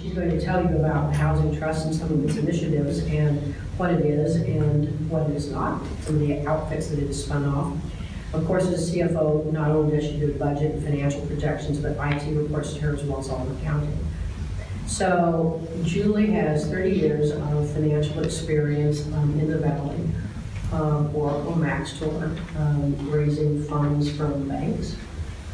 She's going to tell you about the Housing Trust and some of its initiatives and what it is and what it is not, some of the outfits that it has spun off. Of course, as CFO, not only does she do budget and financial projections, but IT reports to her as well as all the accounting. So Julie has 30 years of financial experience in the Valley, Oracle and Maxtor, raising funds from banks,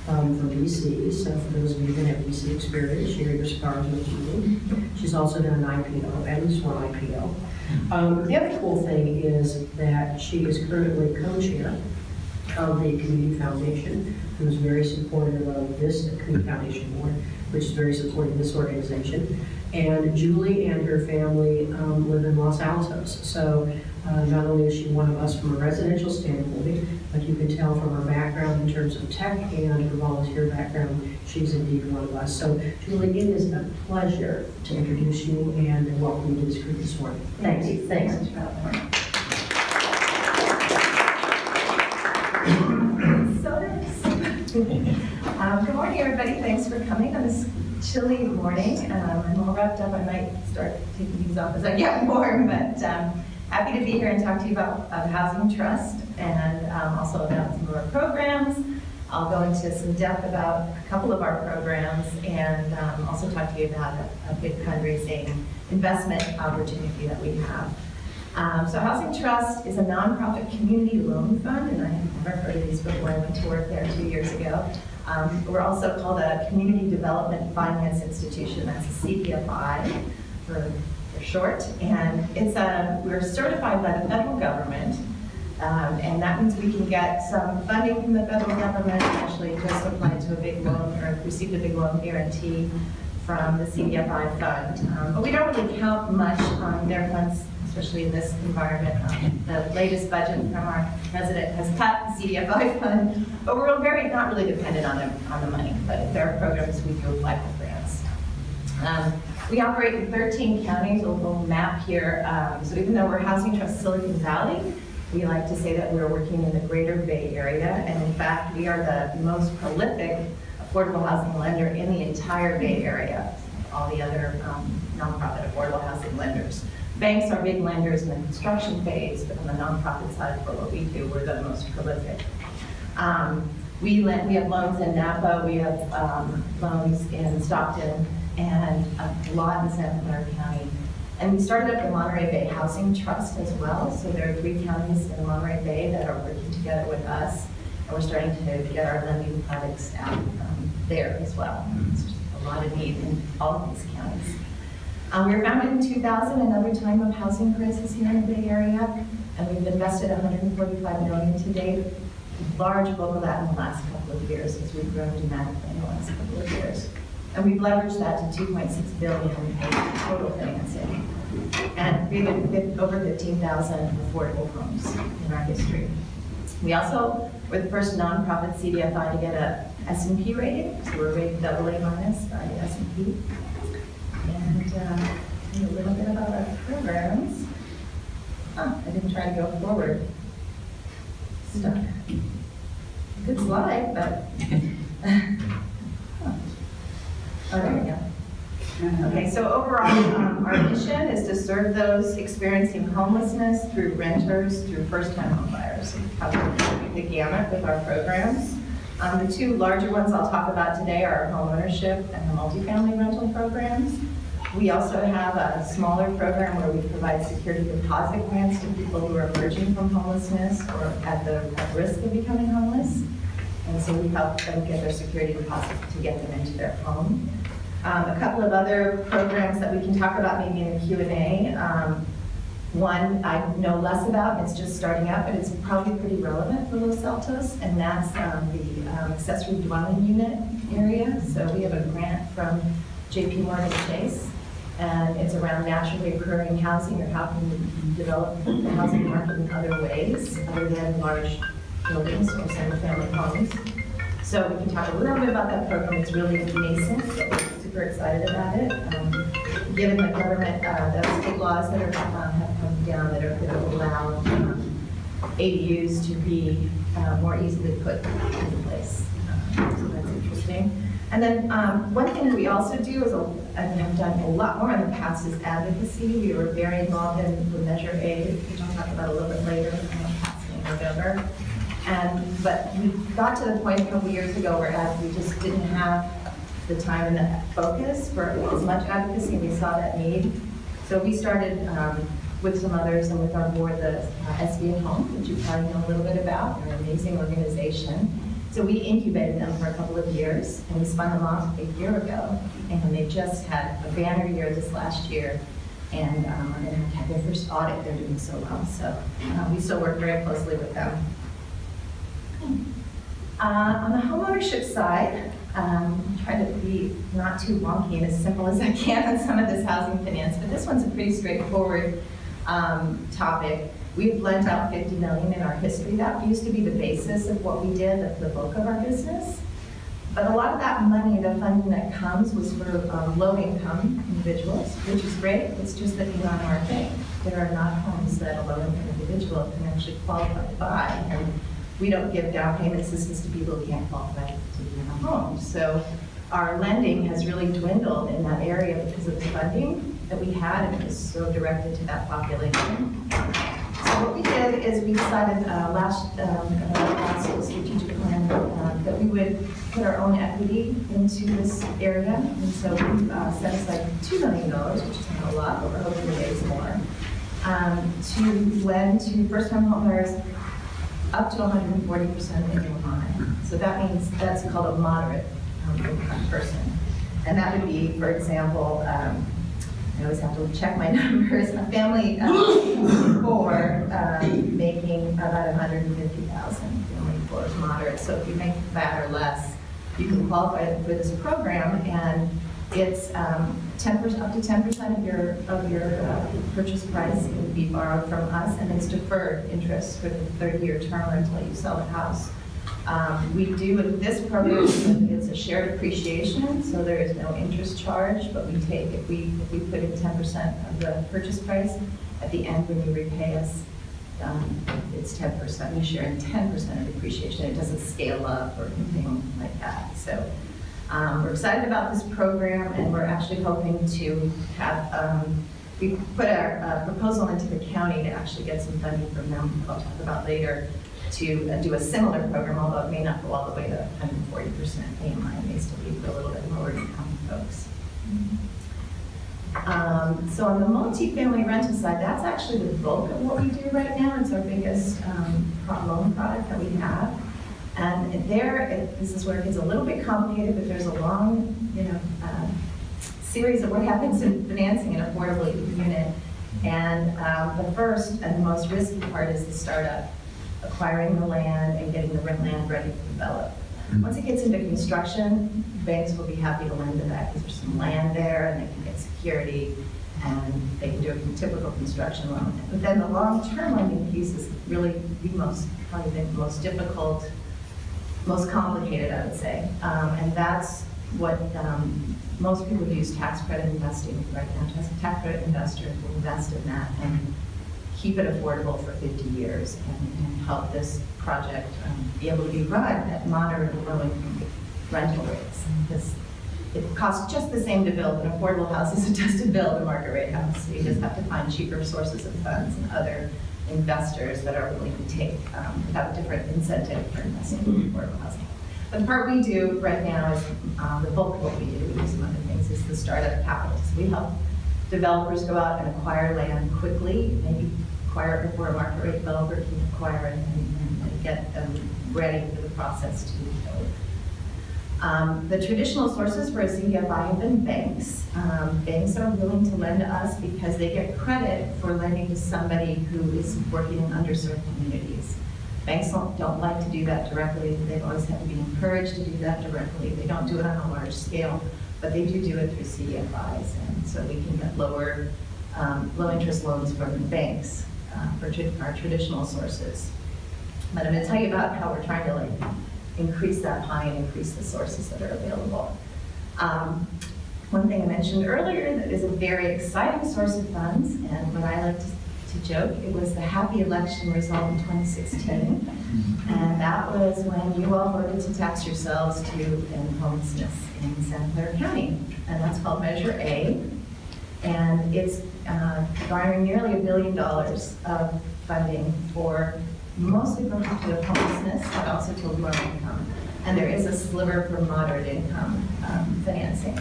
from VCs. So for those of you who have VC experience, share your scars with Julie. She's also done an IPO, at least one IPO. The other cool thing is that she is currently co-chair of the Community Foundation, who is very supportive of this Community Foundation Board, which is very supportive of this organization. And Julie and her family live in Los Altos. So not only is she one of us from a residential standpoint, but you can tell from her background in terms of tech and her volunteer background, she's indeed one of us. So Julie, it is a pleasure to introduce you and welcome you to this group this morning. Thanks. Thanks. Good morning, everybody. Thanks for coming on this chilly morning. I'm all wrapped up. I might start taking these off as I get warm, but happy to be here and talk to you about the Housing Trust and also about some of our programs. I'll go into some depth about a couple of our programs and also talk to you about a big fundraising investment opportunity that we have. So Housing Trust is a nonprofit community loan fund, and I have never heard of these before. I went to work there 2 years ago. We're also called a Community Development Finance Institution. That's a CDFI for short. And it's we're certified by the federal government, and that means we can get some funding from the federal government. Actually, just applied to a big loan or received a big loan guarantee from the CDFI fund. But we don't really count much on their funds, especially in this environment. The latest budget from our president has cut the CDFI fund, but we're not really dependent on the money. But if there are programs, we do apply for grants. We operate in 13 counties, a little map here. So even though we're Housing Trust Silicon Valley, we like to say that we're working in the greater Bay Area. And in fact, we are the most prolific affordable housing lender in the entire Bay Area, all the other nonprofit affordable housing lenders. Banks are big lenders in the construction phase, but on the nonprofit side for what we do, we're the most prolific. We have loans in Napa, we have loans in Stockton, and a lot in Santa Clara County. And we started up the Monterey Bay Housing Trust as well, so there are 3 counties in the Monterey Bay that are working together with us, and we're starting to get our lending products out there as well. There's a lot of need in all of these counties. We were founded in 2000, another time of housing crisis here in the Bay Area, and we've invested $145 million to date. A large bulk of that in the last couple of years as we've grown dramatically in the last couple of years. And we've leveraged that to $2.6 billion in total financing. And we've over 15,000 affordable homes in our history. We also were the first nonprofit CDFI to get a S&P rating, so we're rated AA- by S&P. And a little bit about our programs. I didn't try to go forward. Stuck. Good slide, but oh, there we go. Okay, so overall, our mission is to serve those experiencing homelessness through renters, through first-time home buyers. We cover the gamut with our programs. The 2 larger ones I'll talk about today are our home ownership and the multifamily rental programs. We also have a smaller program where we provide security deposit grants to people who are emerging from homelessness or at risk of becoming homeless. And so we help them get their security deposit to get them into their home. A couple of other programs that we can talk about maybe in the Q&A. One I know less about, it's just starting out, but it's probably pretty relevant for Los Altos, and that's the accessory dwelling unit area. So we have a grant from JPMorgan Chase, and it's around naturally occurring housing, or how can we develop the housing market in other ways, other than large buildings or single-family homes. So we can talk a little bit about that program. It's really nascent, but we're super excited about it. Given the government, the state laws that have come down that are going to allow ADUs to be more easily put into place. So that's interesting. And And then one thing we also do is, and have done a lot more in the past, is advocacy. We were very involved in the Measure A, which I'll talk about a little bit later, passing in November. But we got to the point a couple years ago where we just didn't have the time and the focus for as much advocacy, and we saw that need. So we started with some others and with our board, the SB at Home, which you probably know a little bit about. They're an amazing organization. So we incubated them for a couple of years, and we spun them off a year ago, and they just had a banner year this last year, and had their first audit. They're doing so well. So we still work very closely with them. On the homeownership side, try to be not too wonky and as simple as I can on some of this housing finance, but this one's a pretty straightforward topic. We've lent out $50 million in our history. That used to be the basis of what we did, the bulk of our business. But a lot of that money, the funding that comes, was for low-income individuals, which is great. It's just that in our market, there are not homes that a low-income individual can actually qualify to buy. And we don't give down payment assistance to people who can't qualify to be in a home. So our lending has really dwindled in that area because of the funding that we had, and it was so directed to that population. So what we did is we decided last strategic plan that we would put our own equity into this area. And so we set aside $2 million, which is not a lot, but we're hoping to raise more, to lend to first-time homebuyers up to 140% of income high. So that means that's called a moderate income person. And that would be, for example, I always have to check my numbers, a family for making about $150,000. Family for is moderate. So if you make that or less, you can qualify for this program, and it's 10%, up to 10% of your purchase price can be borrowed from us, and it's deferred interest for the 30-year term until you sell the house. We do with this program, it's a shared appreciation, so there is no interest charge, but we take, if we put in 10% of the purchase price, at the end when you repay us, it's 10%. We share in 10% of the appreciation. It doesn't scale up or anything like that. So we're excited about this program, and we're actually hoping to have, we put our proposal into the county to actually get some funding from them, I'll talk about later, to do a similar program, although it may not go all the way to 140% AMI. It may still be for a little bit lower income folks. So on the multifamily rental side, that's actually the bulk of what we do right now. It's our biggest loan product that we have. And this is where it gets a little bit complicated, but there's a long, series of what happens in financing an affordable unit. And the first and the most risky part is the startup, acquiring the land and getting the land ready to develop. Once it gets into construction, banks will be happy to lend to that because there's some land there and they can get security and they can do a typical construction loan. But then the long-term lending piece is really probably the most difficult, most complicated, I would say. And that's what most people use tax credit investing right now. Tax credit investors will invest in that and keep it affordable for 50 years and help this project be able to be run at moderate and low income rental rates. Because it costs just the same to build an affordable house as it does to build a market rate house. So you just have to find cheaper sources of funds and other investors that are willing to take without different incentive for investing in affordable housing. But the part we do right now is the bulk of what we do some other things is the startup capital. So we help developers go out and acquire land quickly, maybe acquire it before a market rate developer can acquire it and get them ready for the process to build. The traditional sources for a CDFI have been banks. Banks are willing to lend to us because they get credit for lending to somebody who is working in underserved communities. Banks don't like to do that directly. They've always had to be encouraged to do that directly. They don't do it on a large scale, but they do it through CDFIs, and so we can get lower, low-interest loans from banks for our traditional sources. But I'm going to tell you about how we're trying to increase that pie and increase the sources that are available. One thing I mentioned earlier that is a very exciting source of funds, and what I like to joke, it was the happy election result in 2016. And that was when you all voted to tax yourselves to end homelessness in Santa Clara County. And that's called Measure A. And it's garnering nearly $1 billion of funding for mostly for people with homelessness, but also to low income. And there is a sliver for moderate income financing.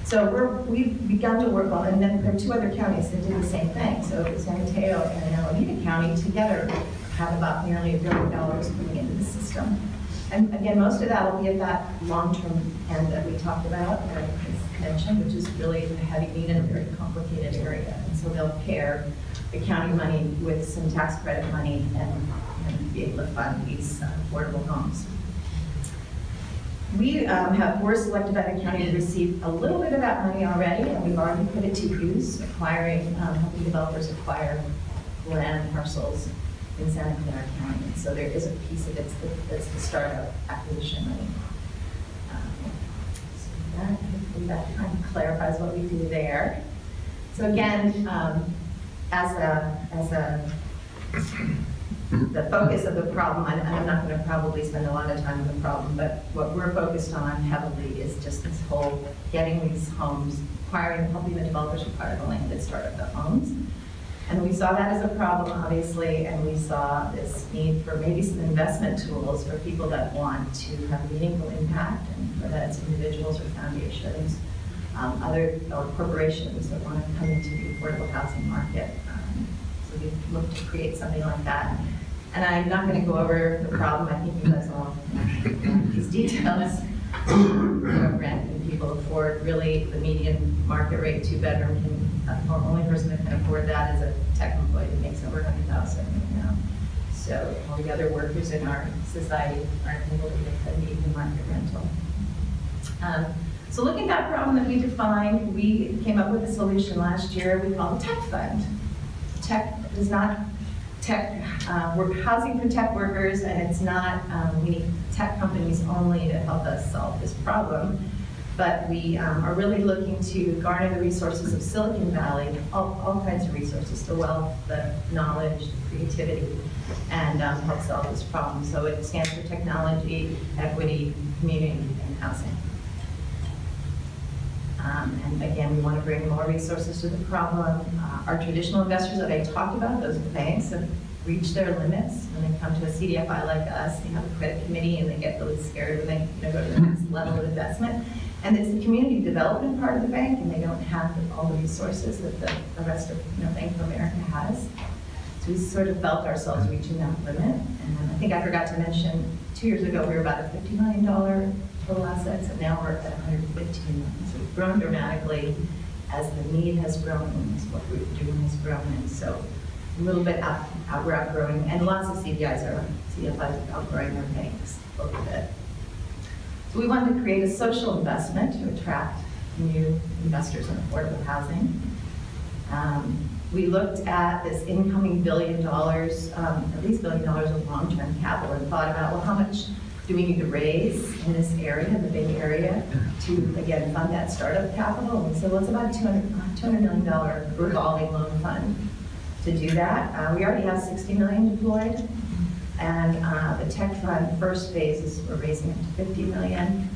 So we've begun to work on, and then there are 2 other counties that did the same thing. So San Mateo and Alameda County together have about nearly $1 billion coming into the system. And again, most of that will be at that long-term end that we talked about, that I mentioned, which is really a heavy need in a very complicated area. And so they'll pair the county money with some tax credit money and be able to fund these affordable homes. We're selected by the county to receive a little bit of that money already, and we've already put it to use, helping developers acquire land parcels in Santa Clara County. And so there is a piece of it that's the startup acquisition money. So hopefully that kind of clarifies what we do there. So again, the focus of the problem, and I'm not going to probably spend a lot of time on the problem, but what we're focused on heavily is just this whole getting these homes, helping the developers acquire the land and start up the homes. And we saw that as a problem, obviously, and we saw this need for maybe some investment tools for people that want to have meaningful impact, and whether that's individuals or foundations, or corporations that want to come into the affordable housing market. So we looked to create something like that. And I'm not going to go over the problem. I think you guys all know these details. Rent, and people afford really the median market rate 2-bedroom. The only person that can afford that is a tech employee that makes over $100,000 right now. So all the other workers in our society aren't able to get the median market rental. So looking at that problem that we defined, we came up with a solution last year we call the Tech Fund. Tech is not housing for tech workers, and it's not, we need tech companies only to help us solve this problem. But we are really looking to garner the resources of Silicon Valley, all kinds of resources, the wealth, the knowledge, the creativity, and help solve this problem. So it stands for technology, equity, community, and housing. And again, we want to bring more resources to the problem. Our traditional investors that I talked about, those banks, have reached their limits. When they come to a CDFI like us, they have a credit committee and they get really scared when they go to the next level of investment. And it's the community development part of the bank, and they don't have all the resources that the rest of Bank of America has. So we sort of felt ourselves reaching that limit. And I think I forgot to mention, 2 years ago we were about a $50 million total assets, and now we're at $115 million. So we've grown dramatically as the need has grown and as what we're doing has grown. And so a little bit we're outgrowing, and lots of CFIs are outgrowing their banks a little bit. So we wanted to create a social investment to attract new investors in affordable housing. We looked at this incoming $1 billion, at least $1 billion of long-term capital, and thought about, well, how much do we need to raise in this area, the Bay Area, to, again, fund that startup capital? And so well, it's about a $200 million revolving loan fund to do that. We already have $60 million deployed. And the tech fund, first phase is we're raising it to $50 million.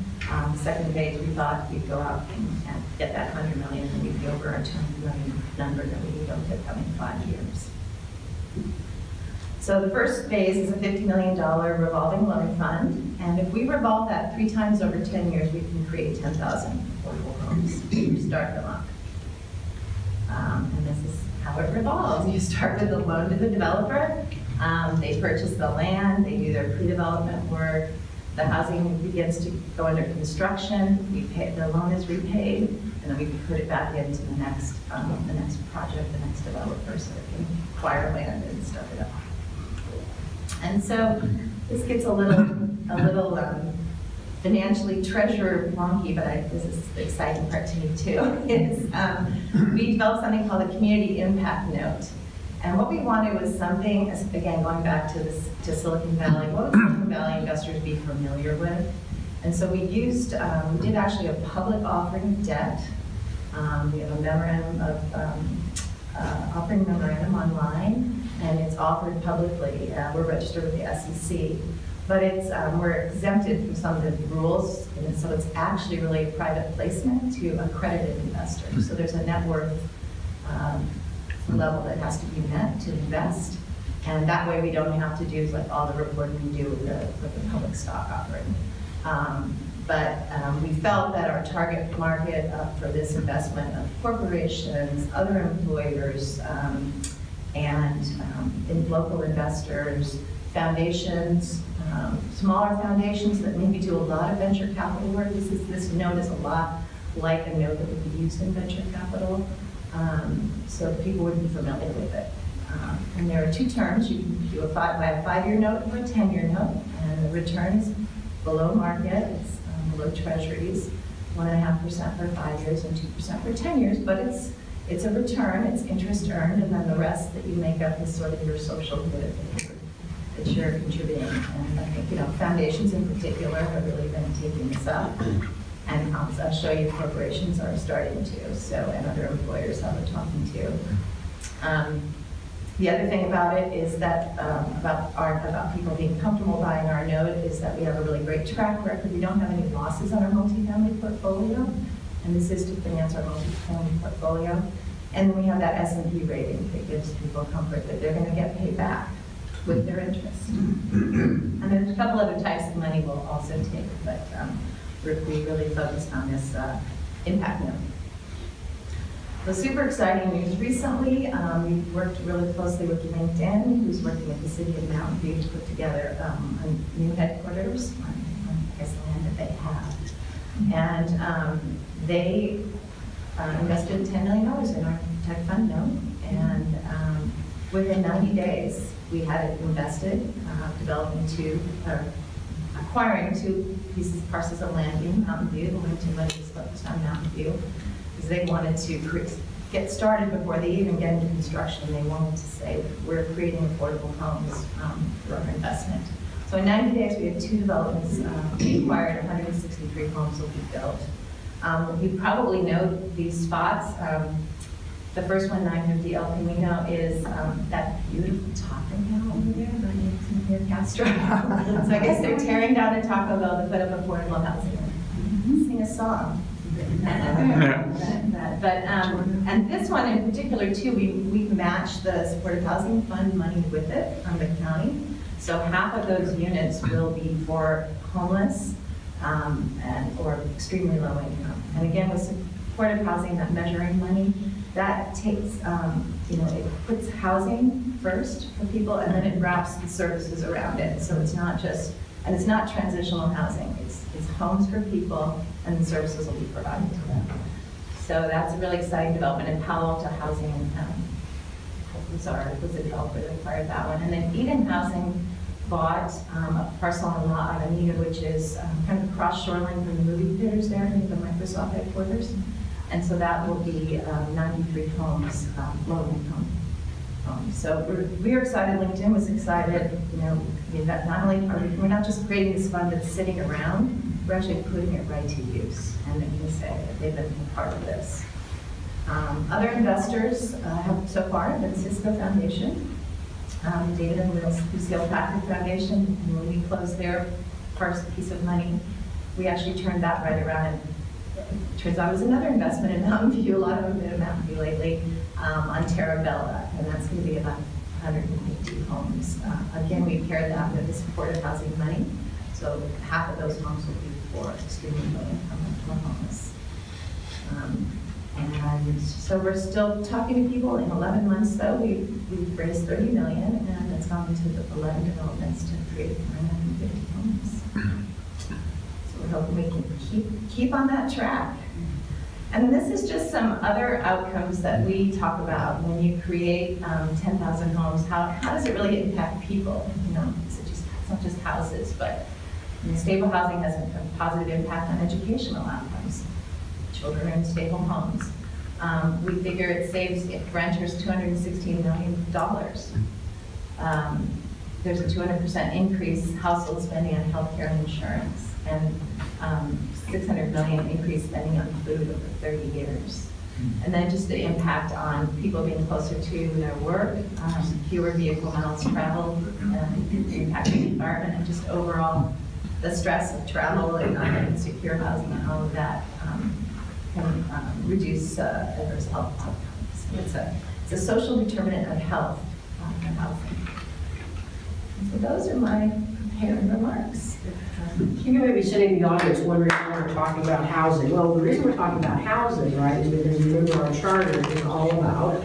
Second phase, we thought we'd go out and get that $100 million, and we'd be over our $200 million number that we need over the coming 5 years. So the first phase is a $50 million revolving loan fund, and if we revolve that 3 times over 10 years, we can create 10,000 affordable homes to start them up. And this is how it revolves. You start with a loan to the developer. They purchase the land, they do their pre-development work, the housing begins to go under construction, the loan is repaid, and then we can put it back into the next project, the next developer, so they can acquire land and stuff it up. And so this gets a little financially treasure wonky, but this is the exciting part to me too, is we developed something called a community impact note. And what we wanted was something, again, going back to Silicon Valley, what would Silicon Valley investors be familiar with? And so we did actually a public offering of debt. We have a memorandum of offering memorandum online, and it's offered publicly. We're registered with the SEC, but we're exempted from some of the rules, and so it's actually really a private placement to accredited investors. So there's a net worth level that has to be met to invest, and that way we don't have to do like all the reporting we do with the public stock offering. We felt that our target market for this investment of corporations, other employers, and in local investors, foundations, smaller foundations that maybe do a lot of venture capital work. This note is a lot like a note that would be used in venture capital, so people would be familiar with it. And there are two terms. You can do buy a 5-year note or a 10-year note, and the return is below market. It's below treasuries, 1.5% for 5 years and 2% for 10 years, but it's a return, it's interest earned, and then the rest that you make up is sort of your social good that you're contributing. And I think, foundations in particular have really been taking this up, and I'll show you corporations are starting to, and other employers that we're talking to. The other thing about it is that, about people being comfortable buying our note, is that we have a really great track record. We don't have any losses on our multifamily portfolio, and this is to finance our multifamily portfolio. And then we have that S&P rating that gives people comfort that they're going to get paid back with their interest. And there's a couple other types of money we'll also take, but we really focused on this impact note. The super exciting news recently, we worked really closely with LinkedIn, who's working with the city of Mountain View to put together a new headquarters on the land that they have. And they invested $10 million in our tech fund note, and within 90 days, we had it invested, acquiring 2 parcels of land in Mountain View. The LinkedIn money is focused on Mountain View, because they wanted to get started before they even get into construction. They wanted to say, we're creating affordable homes for our investment. So in 90 days, we had 2 developments. We acquired 163 homes will be built. You probably know these spots. The first one, 950 El Camino, is that beautiful Taco Bell over there, right near Castro. So I guess they're tearing down a Taco Bell to put up affordable housing. Sing a song. And this one in particular too, we've matched the supportive housing fund money with it from the county. So half of those units will be for homeless or extremely low income. And again, with supportive housing, that measuring money, that takes, it puts housing first for people, and then it wraps the services around it. So it's not transitional housing. It's homes for people, and the services will be provided to them. So that's a really exciting development. In Palo Alto Housing was the developer that acquired that one. And then Eden Housing bought a parcel on La Avenida, which is kind of across shoreline from the movie theaters there near the Microsoft headquarters. And so that will be 93 homes, low-income homes. So we're excited. LinkedIn was excited. We're not just creating this fund that's sitting around. We're actually putting it right to use, and they can say that they've been a part of this. Other investors have so far been Cisco Foundation, David and Lucille Patrick Foundation, and when we closed their piece of money, we actually turned that right around. It turns out it was another investment in Mountain View. A lot of them have been in Mountain View lately, on Terrabella, and that's going to be about 150 homes. Again, we paired that with the supportive housing money, so half of those homes will be for extremely low income or homeless. And so we're still talking to people. In 11 months, though, we've raised $30 million, and it's gone into 11 developments to create 950 homes. So we're hoping we can keep on that track. And this is just some other outcomes that we talk about when you create 10,000 homes. How does it really impact people? It's not just houses, but stable housing has a positive impact on educational outcomes. Children are in stable homes. We figure it saves renters $216 million. There's a 200% increase household spending on healthcare and insurance, and $600 million increase spending on food over 30 years. And then just the impact on people being closer to their work, fewer vehicle miles traveled, impacting the environment, and just overall the stress of travel and not having secure housing and all of that can reduce adverse health outcomes. So it's a social determinant of health and housing. And so those are my prepared remarks. You may be sitting in the audience wondering why we're talking about housing. Well, the reason we're talking about housing, right, is because remember our charter is all about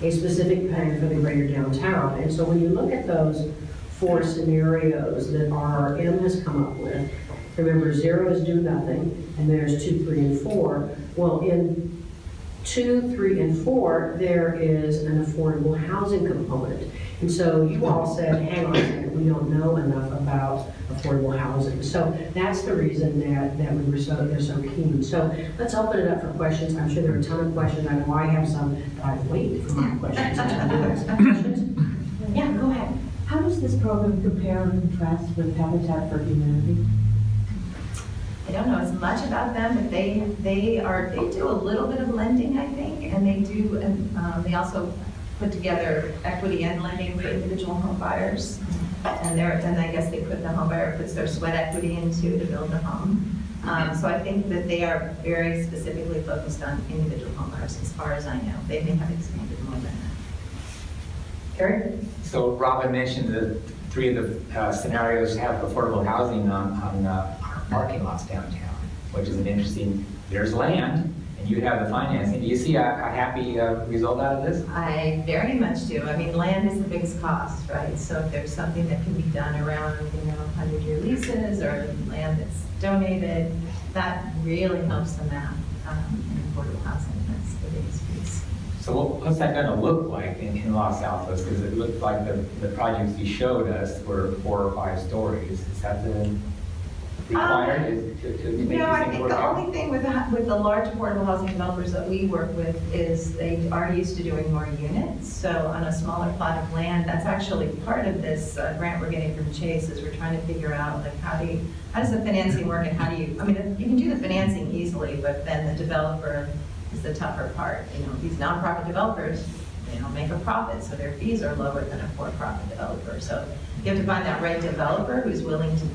a specific plan for the greater downtown. And so when you look at those 4 scenarios that RRM has come up with, remember 0 is do nothing, and there's 2, 3, and 4. Well, in 2, 3, and 4, there is an affordable housing component. And so you all said, hang on a second, we don't know enough about affordable housing. So that's the reason that they're so keen. So let's open it up for questions. I'm sure there are a ton of questions. I know I have some, but I wait for my questions. Questions? Yeah, go ahead. How does this program compare and contrast with Habitat for Humanity? I don't know as much about them, but they do a little bit of lending, I think, and they also put together equity and lending for individual home buyers. And I guess the home buyer puts their sweat equity into to build a home. So I think that they are very specifically focused on individual home buyers, as far as I know. They may have expanded more than that. Terry? So Robin mentioned that 3 of the scenarios have affordable housing on our parking lots downtown, which is an interesting, there's land, and you have the financing. Do you see a happy result out of this? I very much do. I mean, land is the biggest cost, right? So if there's something that can be done around, 100-year leases or land that's donated, that really helps the math in affordable housing. That's the biggest piece. So what's that going to look like in Los Altos? Because it looked like the projects you showed us were 4 or 5 stories. Is that the required to make No, I these things think work the out? only thing with the large affordable housing developers that we work with is they are used to doing more units. So on a smaller plot of land, that's actually part of this grant we're getting from Chase, is we're trying to figure out like how does the financing work, and how do you, I mean, you can do the financing easily, but then the developer is the tougher part. These nonprofit developers, make a profit, so their fees are lower than a for-profit developer. So you have to find that right developer who's willing to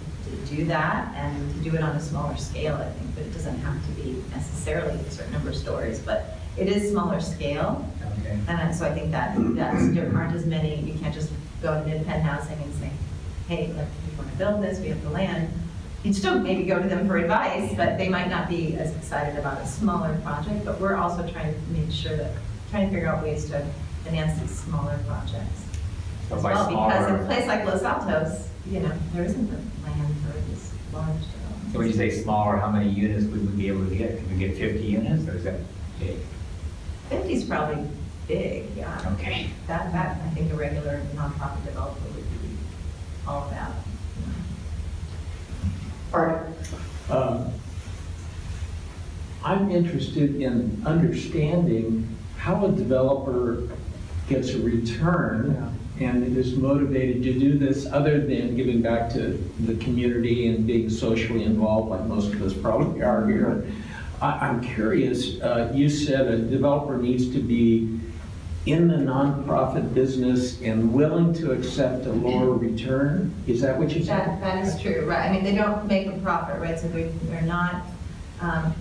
do that and to do it on a smaller scale, I think, but it doesn't have to be necessarily a certain number of stories, but it is smaller scale. Okay. And so I think there aren't as many, you can't just go to mid-pen housing and say, hey, look, we want to build this, we have the land. You'd still maybe go to them for advice, but they might not be as excited about a smaller project, but we're also trying to figure out ways to finance these smaller projects So as by well, because in smaller- a place like Los Altos, there isn't the land for this large development. So when you say smaller, how many units would we be able to get? Could we get 50 units, or is that big? 50 is probably big, yeah. Okay. That I think a regular nonprofit developer would be all about. Art? I'm interested in understanding how a developer gets a return and is motivated to do this, other than giving back to the community and being socially involved, like most of us probably are here. I'm curious, you said a developer needs to be in the nonprofit business and willing to accept a lower return? Is that what you said? That is true, right? I mean, they don't make a profit, right? So they're not,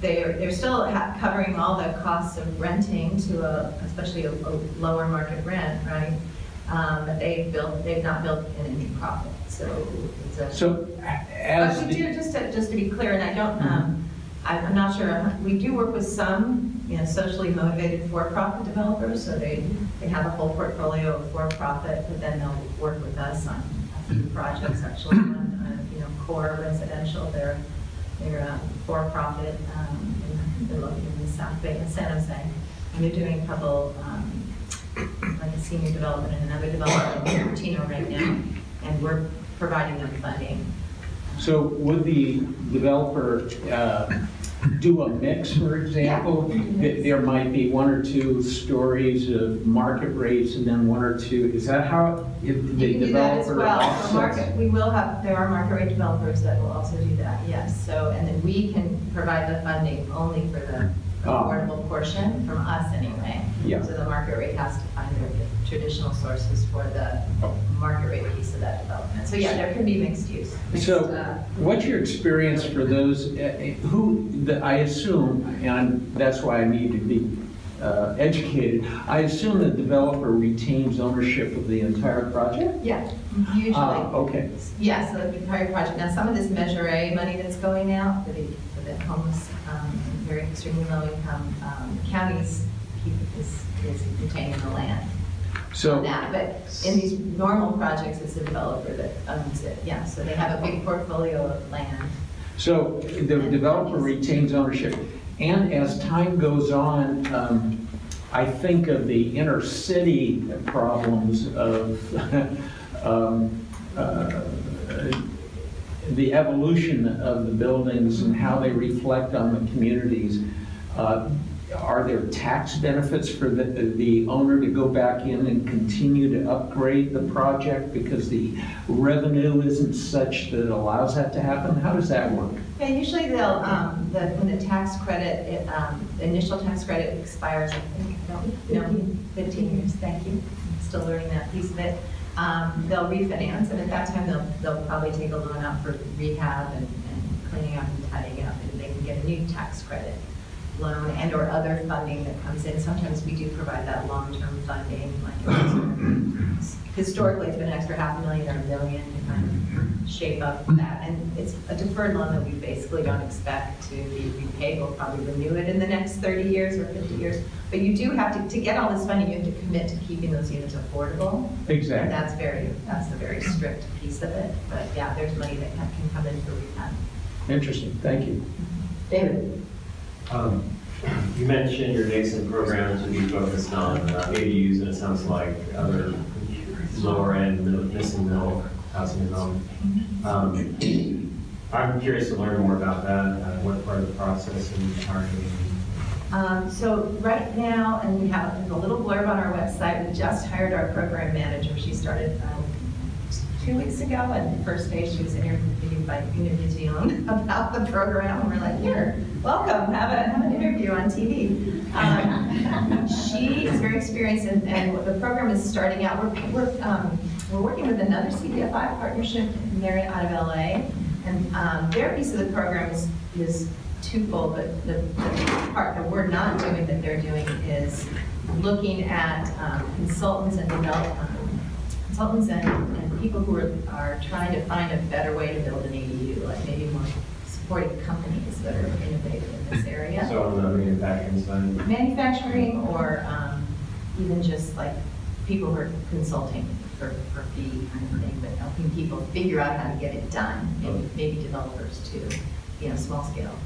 they're still covering all the costs of renting to especially a lower market rent, right? But they've not built in any profit. So it's a. So as But we do, just to be clear, and I don't, I'm not sure, we do work with some, socially motivated for-profit developers, so they have a whole portfolio of for-profit, but then they'll work with us on a few projects, actually, on core residential, they're for-profit, they're located in the South Bay in San Jose, and they're doing a couple, like a senior development and another development in Cupertino right now, and we're providing them funding. So would the developer do a mix, for example? Yeah. There might be 1 or 2 stories of market rates and then 1 or 2, is that how the You can do that as developer well. For offsets? there are market rate developers that will also do that, yes. So, and then we can provide the funding only for the affordable portion from us anyway. Yeah. So the market rate has to find the traditional sources for the market rate piece of that development. So yeah, there can be mixed use. So what's your experience for those I assume, and that's why I need to be educated, I assume the developer retains ownership of the entire project? Yeah, usually. Okay. Yeah, so the entire project. Now, some of this Measure A money that's going out for the homeless, very extremely low income counties is retaining the land. So, That, but in these normal projects, it's the developer that owns it. Yeah, so they have a big portfolio of land. so the developer retains ownership. And as time goes on, I think of the inner city problems of the evolution of the buildings and how they reflect on the communities. Are there tax benefits for the owner to go back in and continue to upgrade the project because the revenue isn't such that it allows that to happen? How does that work? Yeah, usually they'll, when the tax credit, the initial tax credit expires, I think, no, 15 years, thank you. I'm still learning that piece of it. They'll refinance, and at that time, they'll probably take a loan out for rehab and cleaning up and tidying up, and they can get a new tax credit loan and or other funding that comes in. Sometimes we do provide that long-term funding, like historically it's been an extra $500,000 or $1 million to kind of shape up that. And it's a deferred loan that we basically don't expect to be repaid. We'll probably renew it in the next 30 years or 50 years. But you do have to get all this funding, you have to commit to keeping those units affordable. Exactly. And that's the very strict piece of it. But yeah, there's money that can come in for rehab. Interesting, thank you. David? You mentioned your nascent programs would be focused on ADUs, and it sounds like other lower end, missing middle housing development. I'm curious to learn more about that. What part of the process and how are you? So right now, and we have a little blurb on our website, we just hired our program manager. She started 2 weeks ago, and the first day she was interviewed by Univision about the program. And we're like, here, welcome, have an interview on TV. She is very experienced, and the program is starting out. We're working with another CDFI partnership, and they're out of LA, and their piece of the program is twofold, but the part that we're not doing that they're doing is looking at consultants and consultants and people who are trying to find a better way to build an ADU, like maybe more supporting companies that are innovative in this area. So on the manufacturing side? Manufacturing, or even just like people who are consulting for fee kind of thing, but helping people figure out how to get it done. Maybe developers too, small scale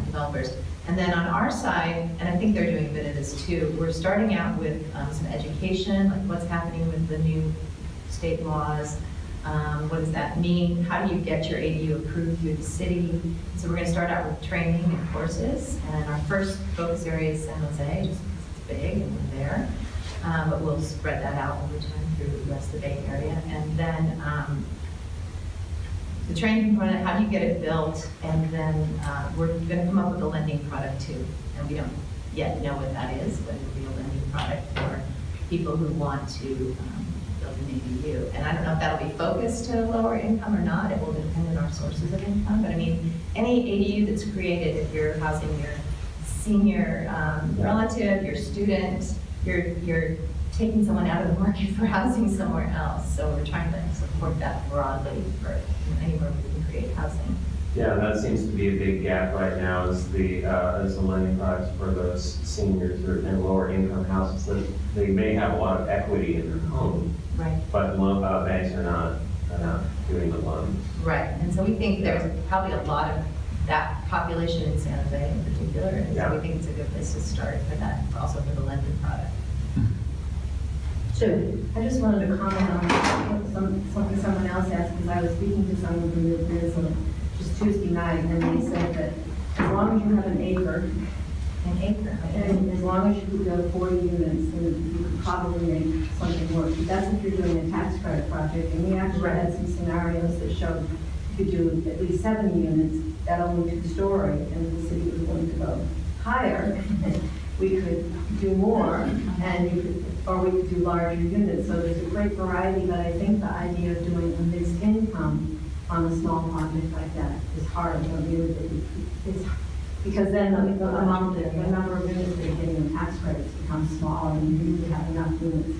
developers. And then on our side, and I think they're doing a bit of this too, we're starting out with some education, like what's happening with the new state laws. What does that mean? How do you get your ADU approved through the city? So we're going to start out with training and courses. And our first focus area is San Jose, just because it's big and we're there. But we'll spread that out over time through the rest of the Bay Area. And then the training component, how do you get it built? And then we're going to come up with a lending product too. And we don't yet know what that is, but it'll be a lending product for people who want to build an ADU. And I don't know if that'll be focused to lower income or not. It will depend on our sources of income. But I mean, any ADU that's created, if you're housing your senior relative, your student, you're taking someone out of the market for housing somewhere else. So we're trying to support that broadly for anywhere we can create housing. Yeah, that seems to be a big gap right now, is the lending products for those seniors who are in lower income houses that they may have a lot of equity in their home, Right. but banks are not doing the loans. Right. And so we think there's probably a lot of that population in San Jose in particular. And so we think it's a good place to start for that, also for the lending product. Sue? I just wanted to comment on something someone else asked, because I was speaking to someone who lived there just Tuesday night, and they said that as long as you have an acre, and as long as you could build 40 units, then you could probably make something work. But that's if you're doing a tax credit project, and we actually had some scenarios that showed you could do at least 70 units at only 2-story, and the city was willing to go higher, we could do more, and you could, or we could do larger units. So there's a great variety, but I think the idea of doing a mixed income on a small project like that is hard. I mean, it's, because then the amount, the number of units they're getting in tax credits becomes smaller, and you usually have enough units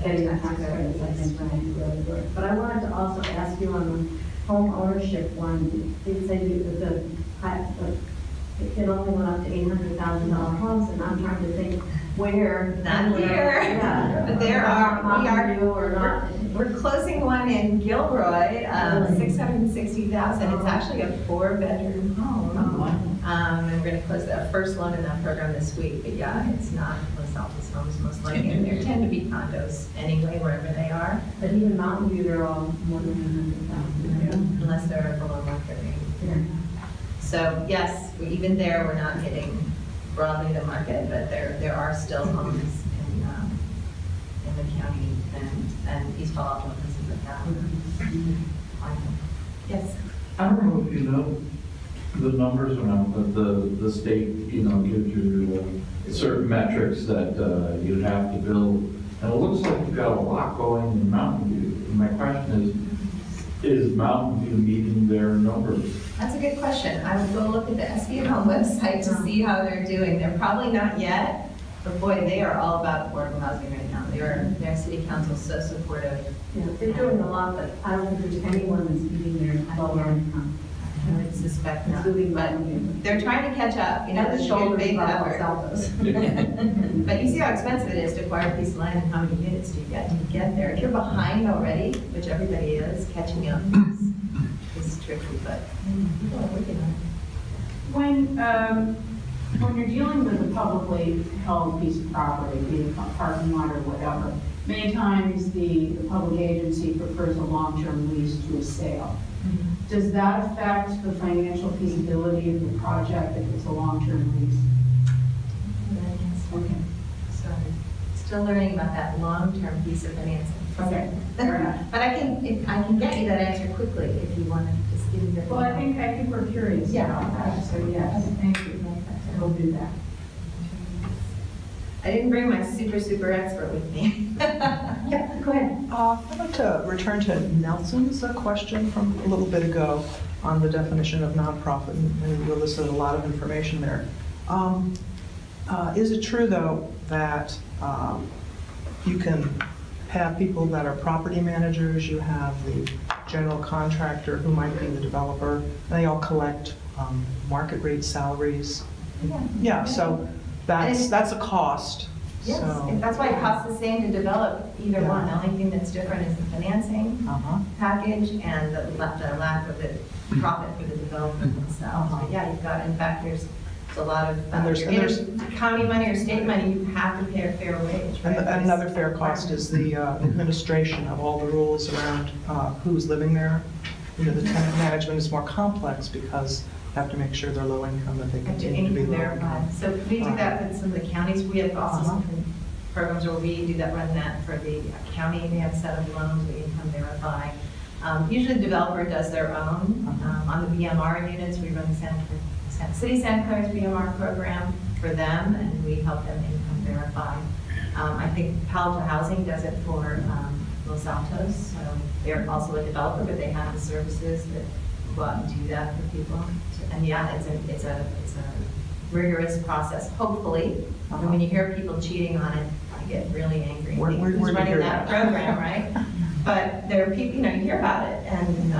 getting the tax credits, I think, really work. But I wanted to also ask you on the home ownership one, you said it only went up to $800,000 homes, and I'm trying to think where. Not here. Yeah. But there we're closing one in Gilroy, 660,000. It's actually a 4-bedroom home. And we're gonna close the first loan in that program this week, but yeah, it's not Los Altos homes most likely, and there tend to be condos anyway, wherever they are, But even Mountain View, they're all more than 100,000. unless they're below market rate. Yeah. So yes, even there, we're not hitting broadly the market, but there are still homes in the county and East Palo Alto and places like that. Yes. I don't know if you know the numbers or not, but the state, gives you certain metrics that you'd have to build. And it looks like you've got a lot going in Mountain View. And my question is Mountain View meeting their numbers? That's a good question. I would go look at the SBM website to see how they're doing. They're probably not yet, but boy, they are all about affordable housing right now. Their city council is so supportive. Yeah, they're doing a lot, but I don't think there's anyone that's meeting their lower income. I would suspect not, Including but Mountain View. they're trying to catch up. And There's the a shoulders big of Los effort. Altos. But you see how expensive it is to acquire a piece of land and how many units do you get to get there. If you're behind already, which everybody is, catching up is tricky, but people are working on it. When you're dealing with a publicly held piece of property, be it a parking lot or whatever, many times the public agency prefers a long-term lease to a sale. Does that affect the financial feasibility of the project if it's a long-term lease? Okay. Sorry. Still learning about that long-term piece of financing. Okay, fair enough. But I can get you that answer quickly if you want to just give me the. Well, I think we're curious about that, so yes, thank you. We'll do that. I didn't bring my super expert with me. Yeah, go ahead. I'd like to return to Nelson's question from a little bit ago on the definition of nonprofit, and you listed a lot of information there. Is it true, though, that you can have people that are property managers, you have the general contractor who might be the developer, and they all collect market rate salaries? Yeah, so that's a cost. Yes, So- that's why it costs the same to develop either Yeah. one. The only thing that's different is the financing Uh-huh. package and the lack of the profit for the developer themselves. But yeah, you've got, in fact, there's a lot of, And there's- you're and getting county money or state money, you have to pay a fair wage, right? And another fair cost is the administration of all the rules around who's living there. The tenant management is more complex because you have to make sure they're low income, that they Have to continue to be income low verify. income. So we do that with some of the counties. We have also some programs where we do that, run that for the county. They have a set of loans, we income verify. Usually the developer does their own. On the BMR units, we run the Santa Clara's BMR program for them, and we help them income verify. I think Palo Alto Housing does it for Los Altos. So they're also a developer, but they have the services that go out and do that for people. And yeah, it's a rigorous process, hopefully. And when you hear people cheating on it, I get really angry. Where do you Who's running hear that that? program, right? But there are people, you hear about it, and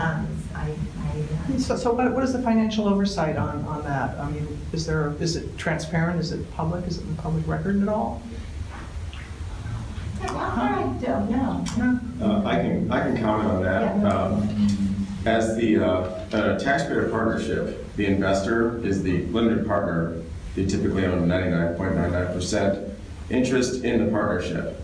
So what is the financial oversight on that? I mean, is it transparent? Is it public? Is it in the public record at all? I don't know. I can comment on that. As the taxpayer partnership, the investor is the limited partner. They typically own 99.99% interest in the partnership.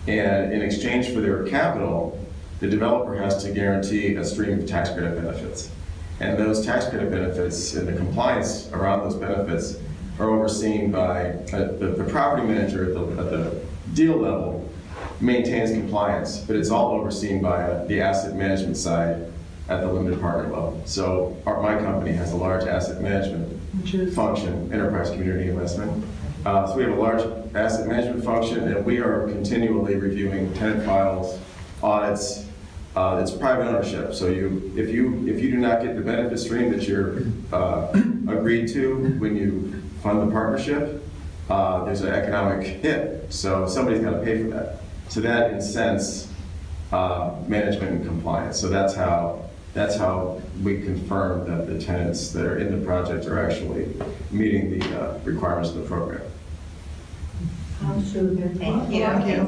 And in exchange for their capital, the developer has to guarantee a stream of tax credit benefits. And those tax credit benefits and the compliance around those benefits are overseen by the property manager at the deal level maintains compliance, but it's all overseen by the asset management side at the limited partner level. So my company has a large asset management Which is, function, enterprise community investment. So we have a large asset management function, and we are continually reviewing tenant files, audits. It's private ownership, so if you do not get the benefit stream that you're agreed to when you fund the partnership, there's an economic hit. So somebody's got to pay for that. So that incents management and compliance. So that's how we confirm that the tenants that are in the project are actually meeting the requirements of the program. Thank you. We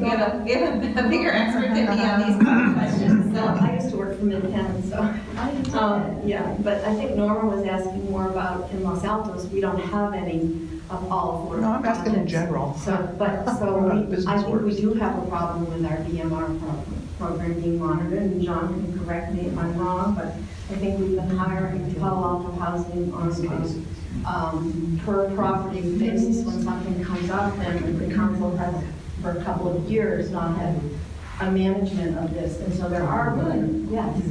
have a bigger expert than me on these questions, So so. I used to work for Midtown, so, yeah, but I think Norma was asking more about in Los Altos, we don't have any of all affordable. no, I'm asking in projects. general. So, How I business think we works. do have a problem with our BMR program being monitored, and John can correct me if I'm wrong, but I think we've been hiring Palo Alto Housing on per property basis when something comes up, and the council has for a couple of years not had a management of this, and so there are, yes,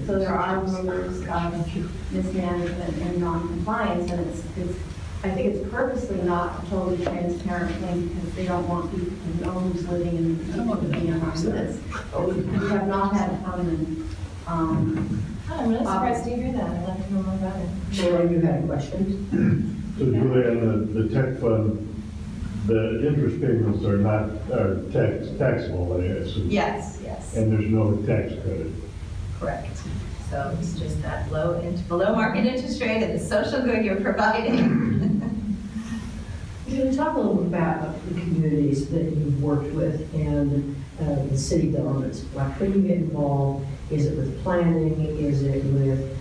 so there are rumors of mismanagement and non-compliance, and it's I think it's purposely not a totally transparent thing because they don't want people to know who's living in the BMR units. But we have not had a permanent, I'm really surprised to hear that. I'd like to know more about it. Shayla, you had a question? So Julianne, the tech fund, the interest payments are not, taxable, I assume? Yes, And there's no tax credit? correct. So it's just that below market interest rate and the social good you're providing. Can you talk a little bit about the communities that you've worked with and the city governments? Like, when you get involved, is it with planning? Is it with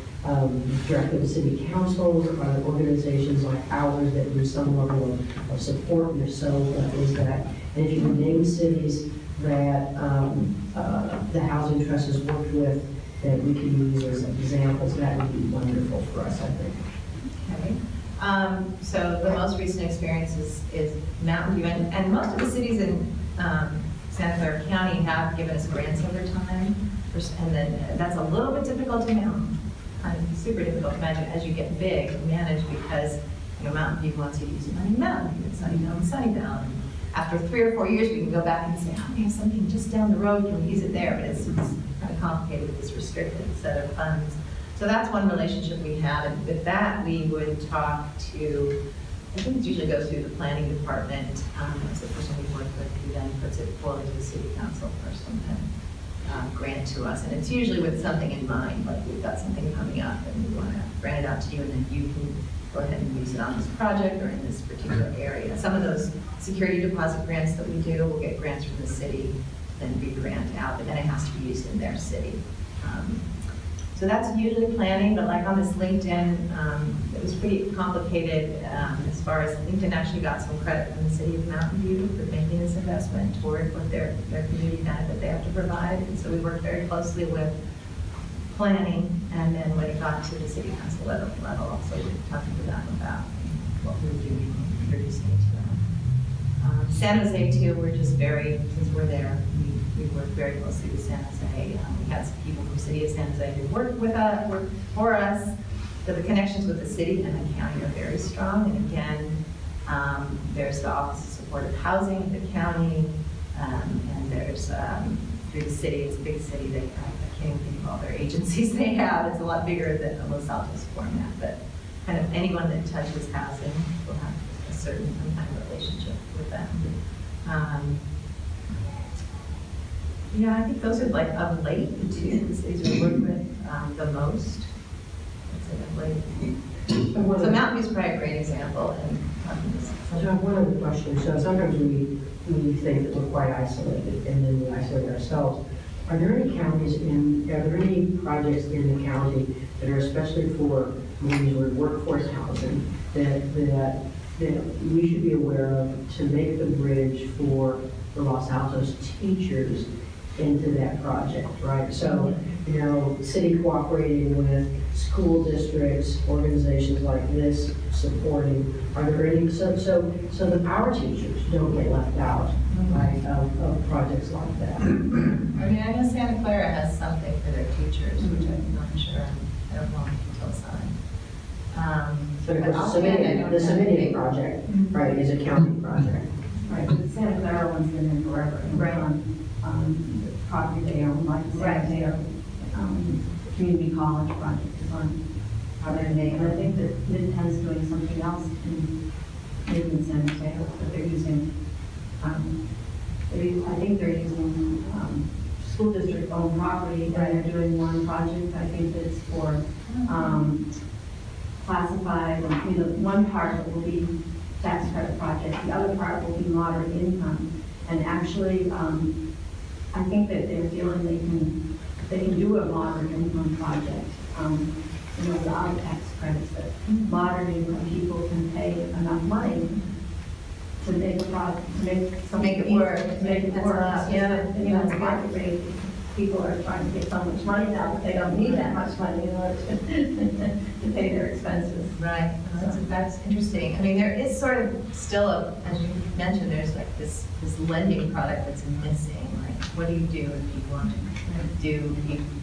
directly with city councils? Are there organizations like ours that do some level of support? And if so, what is that? And if you can name cities that the Housing Trust has worked with that we can use as examples, that would be wonderful for us, I think. Okay. So the most recent experience is Mountain View, and most of the cities in Santa Clara County have given us grants over time, and then that's a little bit difficult to manage, kind of super difficult to manage as you get big to manage because Mountain View wants you to use money in Mountain View, and Sunnyvale. And after 3 or 4 years, we can go back and say, oh, we have something just down the road, can we use it there? But it's kind of complicated with this restricted set of funds. So that's one relationship we have, and with that, we would talk to, I think it usually goes through the planning department, as the person we work with, who then puts it forward to the city council for some kind of grant to us. And it's usually with something in mind, like we've got something coming up and we want to grant it out to you, and then you can go ahead and use it on this project or in this particular area. Some of those security deposit grants that we do, we'll get grants from the city, then re-grant out, but then it has to be used in their city. So that's usually planning, but like on this LinkedIn, it was pretty complicated as far as LinkedIn actually got some credit from the city of Mountain View for making this investment toward what their community benefit they have to provide. And so we worked very closely with planning, and then when it got to the city council level, also we were talking to them about what we were doing and introducing it to them. San Jose too, we're just since we're there, we work very closely with San Jose. We had some people from the city of San Jose who work for us. So the connections with the city and the county are very strong. And again, there's the Office of Supportive Housing at the county, and there's through the city. It's a big city. I can't even think of all their agencies they have. It's a lot bigger than the Los Altos format, but kind of anyone that touches housing will have a certain kind of relationship with them. Yeah, I think those are like of late the two cities we work with the most. I'd say of late. So Mountain View is probably a great example. And So I have one other question. So sometimes we think that we're quite isolated, and then we isolate ourselves. Are there any projects in the county that are especially for workforce housing that we should be aware of to make the bridge for the Los Altos teachers into that project, right? So, you know, city cooperating with school districts, organizations like this supporting, are there any, so the power teachers don't get left out, right, of projects like that. I mean, I know Santa Clara has something for their teachers, which I'm not sure, I don't know details on. But of But course, offhand, I don't the know. Submitting project, right, is a county project. Right, but the Santa Clara one's been in forever. And Right. On the property they own, like the Right. Santa Clara, community college project is on their name. And I think that Mid-Penn's doing something else in Santa Clara, but they're using, I think they're using, school district owned property, and they're doing one project, I think that's for, classified, and, you know, one part of it will be tax credit project, the other part will be moderate income. And actually, I think that they're feeling they can do a moderate income project, you know, without tax credits, but moderate income people can pay enough money to make a project, to make it work. to make it That's work. awesome. Yeah, you know, That's the market rate, people are trying to get so much money now, but they don't need that much money in order to pay their expenses. Right, that's interesting. I mean, there is sort of still as you mentioned, there's like this lending product that's missing. Like, what do you do if you want to do,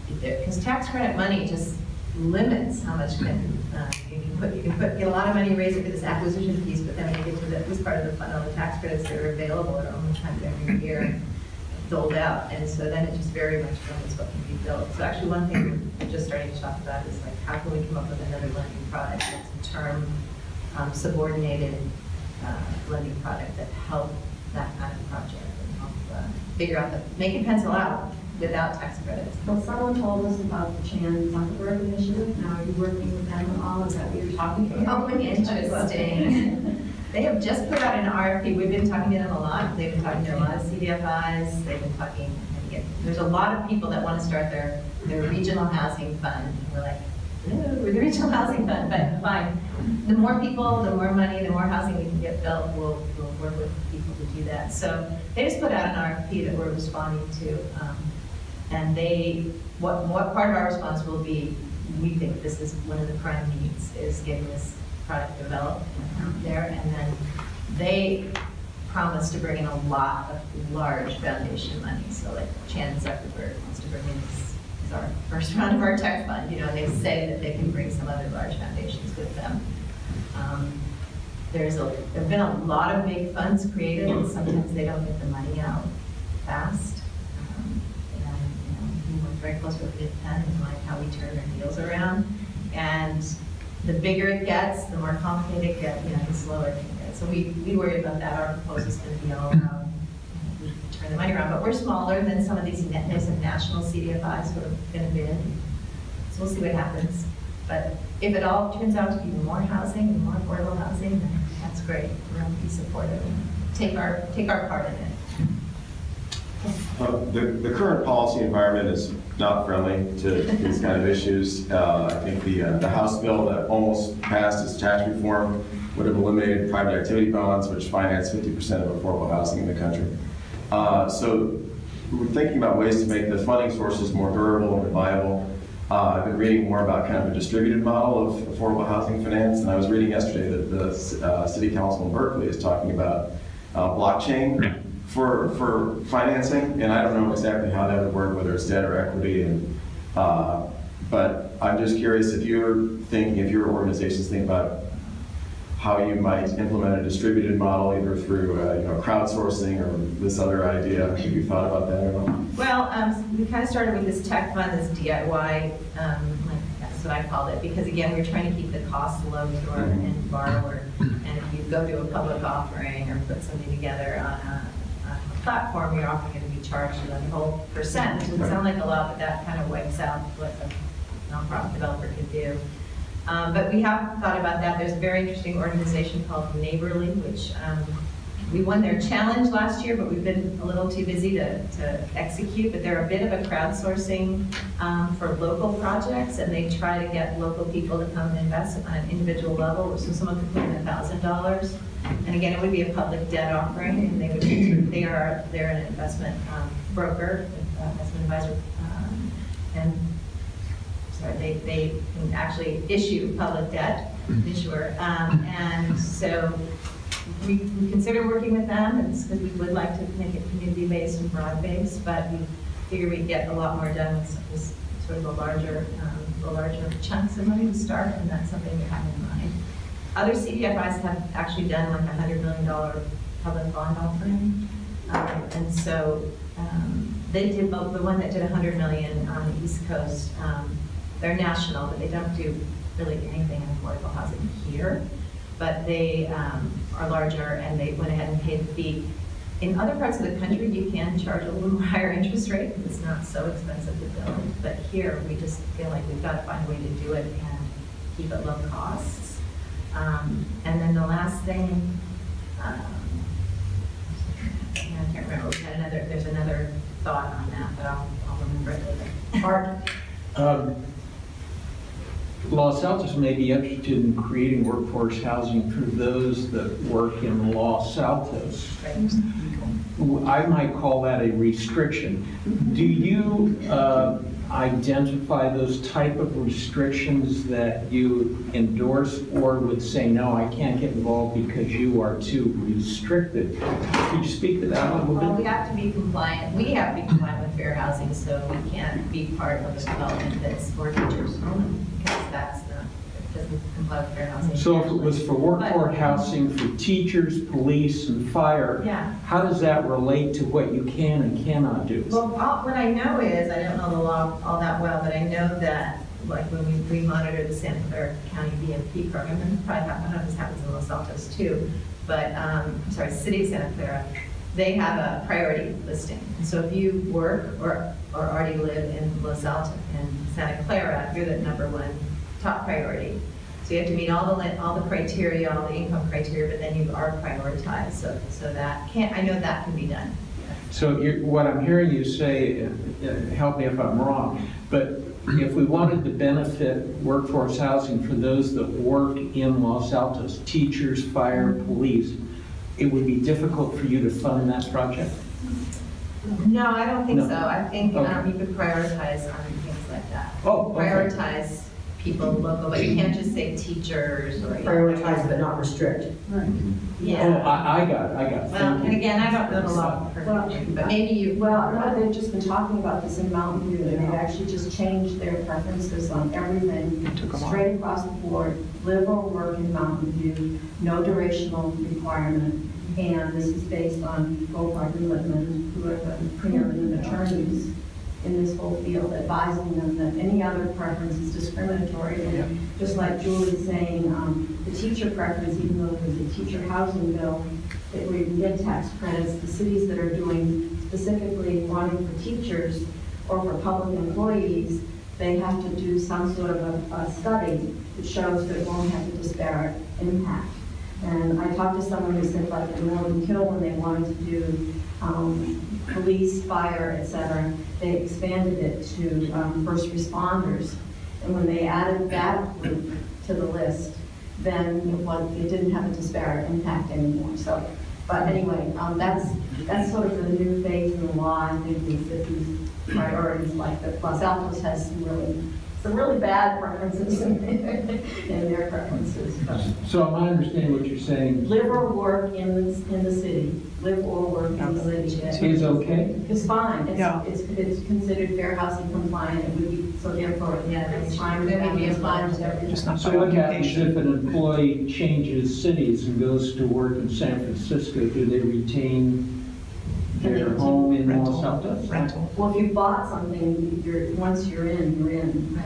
because tax credit money just limits how much you can get a lot of money, raise it for this acquisition piece, but then when you get to this part of the fund, all the tax credits that are available are almost kind of every year doled out, and so then it just very much limits what can be built. So actually one thing we're just starting to talk about is like, how can we come up with another lending product that's a term subordinated lending product that help that kind of project and help figure out make it pencil out without tax credits. Well, someone told us about the Chan Zuckerberg initiative. Now, are you working with them at all? Is that what you're talking about? Oh, interesting. They have just put out an RFP. We've been talking to them a lot. They've been talking to a lot of CDFIs. They've been talking, there's a lot of people that want to start their regional housing fund. And we're like, no, we're the regional housing fund, but fine. The more people, the more money, the more housing we can get built, we'll work with people to do that. So they just put out an RFP that we're responding to. And what part of our response will be, we think this is one of the prime needs, is getting this product developed and out there. And then they promise to bring in a lot of large foundation money. So like Chan Zuckerberg wants to bring in is our first round of our tech fund, you know, and they say that they can bring some other large foundations with them. There have been a lot of big funds created, and sometimes they don't get the money out fast. We work very close with Mid-Penn and like how we turn our deals around. And the bigger it gets, the more complicated it gets, the slower it can get. So we worry about that. Our proposal's going to be all about we turn the money around. But we're smaller than some of these national CDFIs who are going to bid. So we'll see what happens. But if it all turns out to be more housing and more affordable housing, then that's great. We'll be supportive and take our part in it. The current policy environment is not friendly to these kind of issues. I think the House bill that almost passed as tax reform would have eliminated private activity bonds, which finance 50% of affordable housing in the country. So we're thinking about ways to make the funding sources more durable and reliable. I've been reading more about kind of a distributed model of affordable housing finance, and I was reading yesterday that the City Council in Berkeley is talking about blockchain for financing, and I don't know exactly how that would work, whether it's debt or equity. And but I'm just curious if your organizations think about how you might implement a distributed model, either through crowdsourcing or this other idea. Have you thought about that at all? Well, we kind of started with this tech fund, this DIY, that's what I called it, because again, we're trying to keep the costs low to our end borrower. And if you go to a public offering or put something together on a platform, you're often going to be charged a whole percent, which doesn't sound like a lot, but that kind of wipes out what a nonprofit developer could do. But we have thought about that. There's a very interesting organization called Neighborly, which we won their challenge last year, but we've been a little too busy to execute. But they're a bit of a crowdsourcing for local projects, and they try to get local people to come and invest on an individual level. So someone could put in $1,000. And again, it would be a public debt offering, and they're an investment broker, as an advisor. And, sorry, they can actually issue public debt, issuer. And so we consider working with them, and it's because we would like to make it community-based and broad-based, but we figure we'd get a lot more done with sort of a larger chunks of money to start, and that's something we have in mind. Other CDFIs have actually done like $100 million public bond offering, and so they did both. The one that did $100 million on the East Coast, they're national, but they don't do really anything in affordable housing here. But they are larger, and they went ahead and paid the fee. In other parts of the country, you can charge a little higher interest rate because it's not so expensive to build. But here, we just feel like we've got to find a way to do it and keep it low costs. And then the last thing, I can't remember. There's another thought on that, but I'll remember it later. Art? Los Altos may be interested in creating workforce housing for those that work in Los Altos. I might call that a restriction. Do you identify those type of restrictions that you endorse, or would say, no, I can't get involved because you are too restricted? Could you speak to that a little bit? Well, we have to be compliant. We have to be compliant with fair housing, so we can't be part of a development that's for teachers only, because that's not, it doesn't comply with fair housing. So if it was for workforce housing for teachers, police, and fire, Yeah. how does that relate to what you can and cannot do? Well, what I know is, I don't know the law all that well, but I know that, like, when we monitor the Santa Clara County BMP program, and probably I don't know if this happens in Los Altos too, but, City of Santa Clara, they have a priority listing. And so if you work or already live in Los Altos and Santa Clara, you're the #1 top priority. So you have to meet all the criteria, all the income criteria, but then you are prioritized. So that I know that can be done. So what I'm hearing you say, help me if I'm wrong, but if we wanted to benefit workforce housing for those that work in Los Altos, teachers, fire, police, it would be difficult for you to fund that project? No, I don't think No. so. I think Okay. you could prioritize on things like that. Oh, okay. Prioritize people local, but you can't just say teachers or. Prioritize but not restrict. Oh, Yeah. I got it. Well, Thank and you. again, I don't know the law perfectly, but maybe you. Well, no, they've just been talking about this in Mountain View, and they've actually just changed their preferences on everything, Took them off. straight across the board, live or work in Mountain View, no durational requirement, and this is based on Goldberg and Lippman, who are the preeminent attorneys in this whole field, advising them that any other preference is discriminatory. And just like Julie's saying, the teacher preference, even though there's a teacher housing bill, that we can get tax credits, the cities that are doing specifically wanting for teachers or for public employees, they have to do some sort of a study that shows that it won't have a disparate impact. And I talked to someone who said, like in Northern Hill, when they wanted to do police, fire, et cetera, they expanded it to first responders. And when they added that group to the list, then it didn't have a disparate impact anymore. So, but anyway, that's sort of the new phase in the law. I think these priorities, like the Los Altos has some really bad preferences in their preferences. But So am I understanding what you're saying live or work in the city, live or work in the city. is okay? It's fine. Yeah. It's considered fair housing compliant. It would be, so therefore, yeah, it's fine. It's fine with everything. Just not So by what happens occupation. if an employee changes cities and goes to work in San Francisco? Do they retain their home in Los Altos? Rental. Well, if you bought something, once you're in, you're in.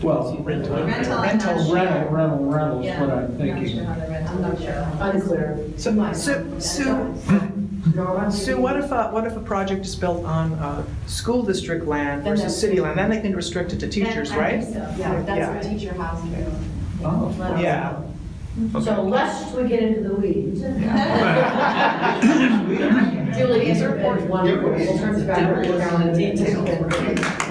Well, Rental, I'm not sure. rental is what I'm Yeah, I'm not thinking. sure how the rental. I'm not sure. Unclear. Sue, what if a project is built on school district land Then versus that's- city land? Then they can restrict it to teachers, I right? think so. Yeah, that's Yeah. what teacher housing is. Oh. Yeah. So lest we get into the weeds. Julie, These are wonderful. We'll turn this back over to Carolyn in a minute.